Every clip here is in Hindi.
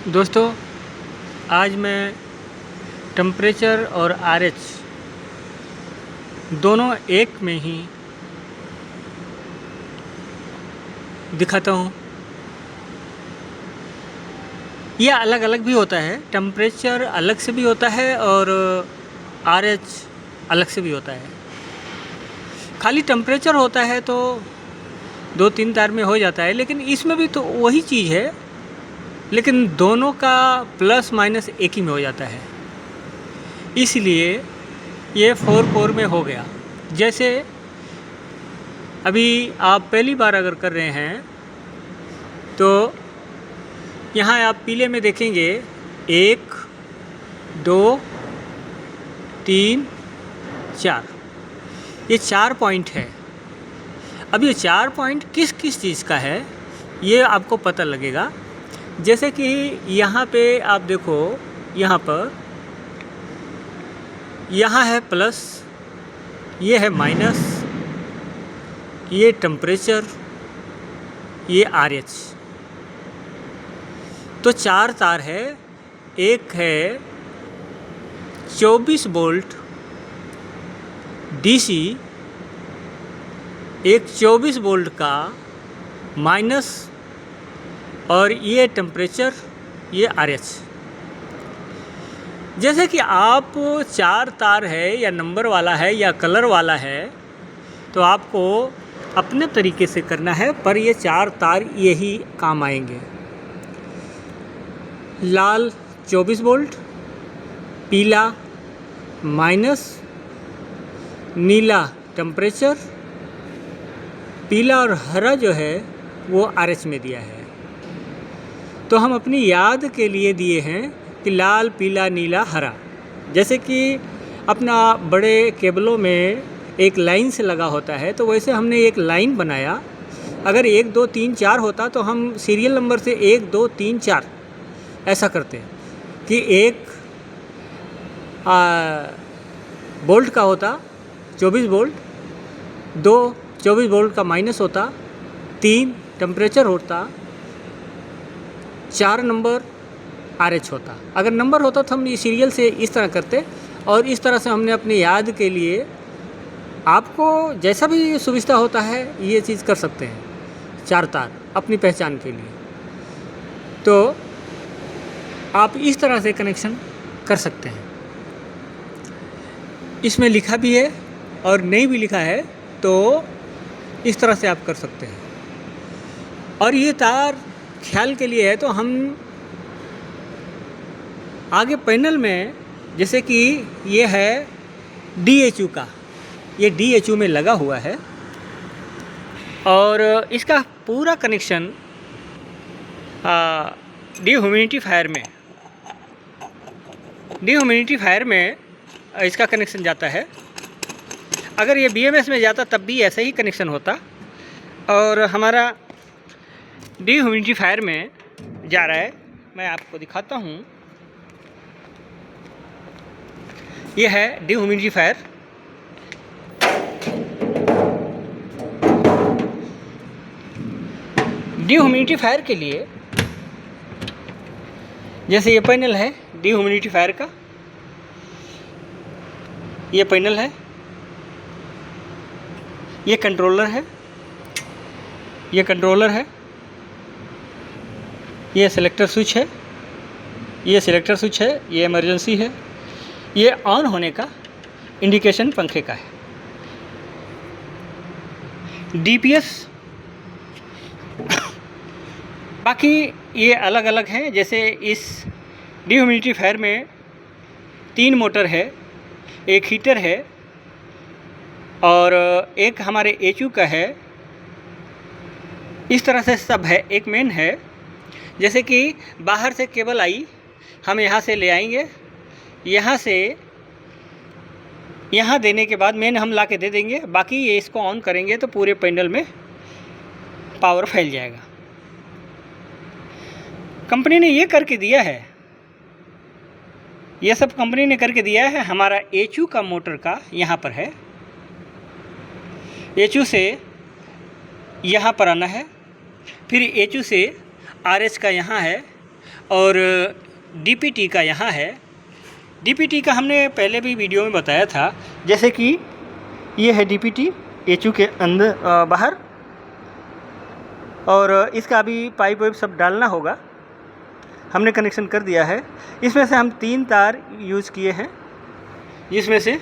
दोस्तों, आज मैं टेम्परेचर और आरएच दोनों एक में ही दिखाता हूँ। यह अलग अलग भी होता है, टेम्परेचर अलग से भी होता है और आरएच अलग से भी होता है। खाली टेम्परेचर होता है तो 2-3 तार में हो जाता है, लेकिन इसमें भी तो वही चीज़ है, लेकिन दोनों का प्लस माइनस एक ही में हो जाता है। इसलिए ये 4-4 में हो गया। जैसे अभी आप पहली बार अगर कर रहे हैं तो यहाँ आप पीले में देखेंगे 1, 2, 3, 4, ये 4 पॉइंट है। अब ये 4 पॉइंट किस किस चीज़ का है ये आपको पता लगेगा। जैसे कि यहाँ पे आप देखो, यहाँ है प्लस, ये है माइनस, ये टेम्परेचर, ये आरएच। तो 4 तार है। एक है 24 वोल्ट डीसी, एक 24 वोल्ट का माइनस, और ये टेम्परेचर, ये आरएच। जैसे कि आप 4 तार है या नंबर वाला है या कलर वाला है तो आपको अपने तरीके से करना है, पर ये 4 तार यही काम आएंगे। लाल 24 वोल्ट, पीला माइनस, नीला टेम्परेचर, पीला और हरा जो है वो आरएच में दिया है। तो हम अपनी याद के लिए दिए हैं कि लाल, पीला, नीला, हरा। जैसे कि अपना बड़े केबलों में एक लाइन से लगा होता है, तो वैसे हमने एक लाइन बनाया। अगर 1, 2, 3, 4 होता तो हम सीरियल नंबर से 1, 2, 3, 4 ऐसा करते हैं कि 1 वोल्ट का होता 24 वोल्ट, 2 24 वोल्ट का माइनस होता, 3 टेम्परेचर होता, 4 नंबर आरएच होता। अगर नंबर होता तो हम ये सीरियल से इस तरह करते, और इस तरह से हमने अपनी याद के लिए, आपको जैसा भी सुविधा होता है ये चीज़ कर सकते हैं। 4 तार अपनी पहचान के लिए, तो आप इस तरह से कनेक्शन कर सकते हैं। इसमें लिखा भी है और नहीं भी लिखा है, तो इस तरह से आप कर सकते हैं। और ये तार ख्याल के लिए है, तो हम आगे पैनल में, जैसे कि ये है DHU का, ये DHU में लगा हुआ है, और इसका पूरा कनेक्शन डिह्यूमिडिफायर में इसका कनेक्शन जाता है। अगर ये BMS में जाता तब भी ऐसा ही कनेक्शन होता, और हमारा डिह्यूमिडिफायर में जा रहा है। मैं आपको दिखाता हूँ, ये है डिह्यूमिडिफायर। डिह्यूमिडिफायर के लिए जैसे ये पैनल है डिह्यूमिडिफायर का, ये पैनल है, ये कंट्रोलर है, ये कंट्रोलर है, ये सिलेक्टर स्विच है, ये सिलेक्टर स्विच है, ये इमरजेंसी है, ये ऑन होने का इंडिकेशन पंखे का है। DPS बाकी ये अलग अलग हैं। जैसे इस डिह्यूमिडिफायर में 3 मोटर है, एक हीटर है, और एक हमारे HU का है। इस तरह से सब है, एक मेन है। जैसे कि बाहर से केबल आई, हम यहाँ से ले आएंगे, यहाँ से यहाँ देने के बाद मेन हम ला के दे देंगे। बाकी ये इसको ऑन करेंगे तो पूरे पैनल में पावर फैल जाएगा। कंपनी ने ये करके दिया है, ये सब कंपनी ने करके दिया है। हमारा HU का मोटर का यहाँ पर है, HU से यहाँ पर आना है, फिर HU से RH का यहाँ है, और DPT का यहाँ है। DPT का हमने पहले भी वीडियो में बताया था, जैसे कि ये है DPT HU के अंदर बाहर, और इसका अभी पाइप वाइप सब डालना होगा। हमने कनेक्शन कर दिया है। इसमें से हम 3 तार यूज़ किए हैं, जिसमें से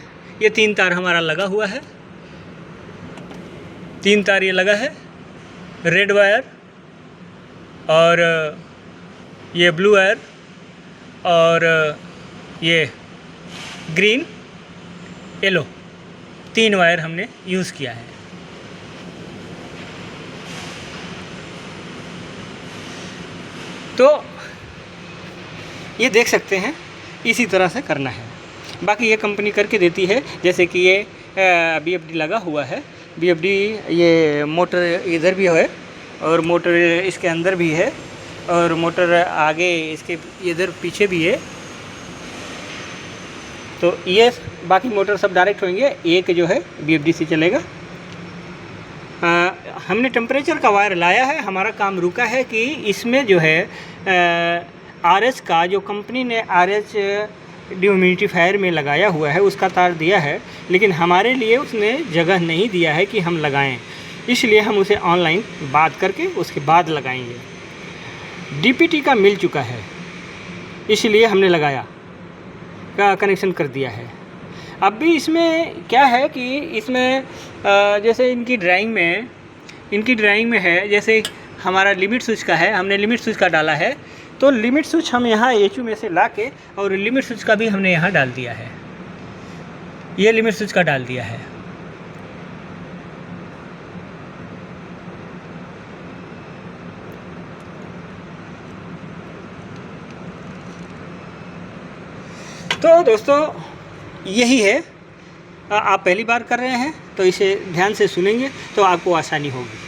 ये 3 तार हमारा लगा हुआ है। 3 तार ये लगा है, रेड वायर और ये ब्लू वायर और ये ग्रीन येलो, 3 वायर हमने यूज़ किया है। तो ये देख सकते हैं, इसी तरह से करना है। बाकी ये कंपनी करके देती है, जैसे कि ये BFD लगा हुआ है। BFD ये मोटर इधर भी है और मोटर इसके अंदर भी है और मोटर आगे इसके इधर पीछे भी है। तो ये बाकी मोटर सब डायरेक्ट होंगे, एक जो है BFD से चलेगा। हमने टेम्परेचर का वायर लाया है। हमारा काम रुका है कि इसमें जो है RH का, जो कंपनी ने RH डिह्यूमिडिफायर में लगाया हुआ है, उसका तार दिया है, लेकिन हमारे लिए उसने जगह नहीं दिया है कि हम लगाएं। इसलिए हम उसे ऑनलाइन बात करके उसके बाद लगाएंगे। DPT का मिल चुका है, इसलिए हमने लगाया का कनेक्शन कर दिया है। अब भी इसमें क्या है कि इसमें जैसे इनकी ड्राइंग में है, जैसे हमारा लिमिट स्विच का है, हमने लिमिट स्विच का डाला है, तो लिमिट स्विच हम यहाँ HU में से ला के और लिमिट स्विच का भी हमने यहाँ डाल दिया है। ये लिमिट स्विच का डाल दिया है। तो दोस्तों यही है। आप पहली बार कर रहे हैं तो इसे ध्यान से सुनेंगे तो आपको आसानी होगी।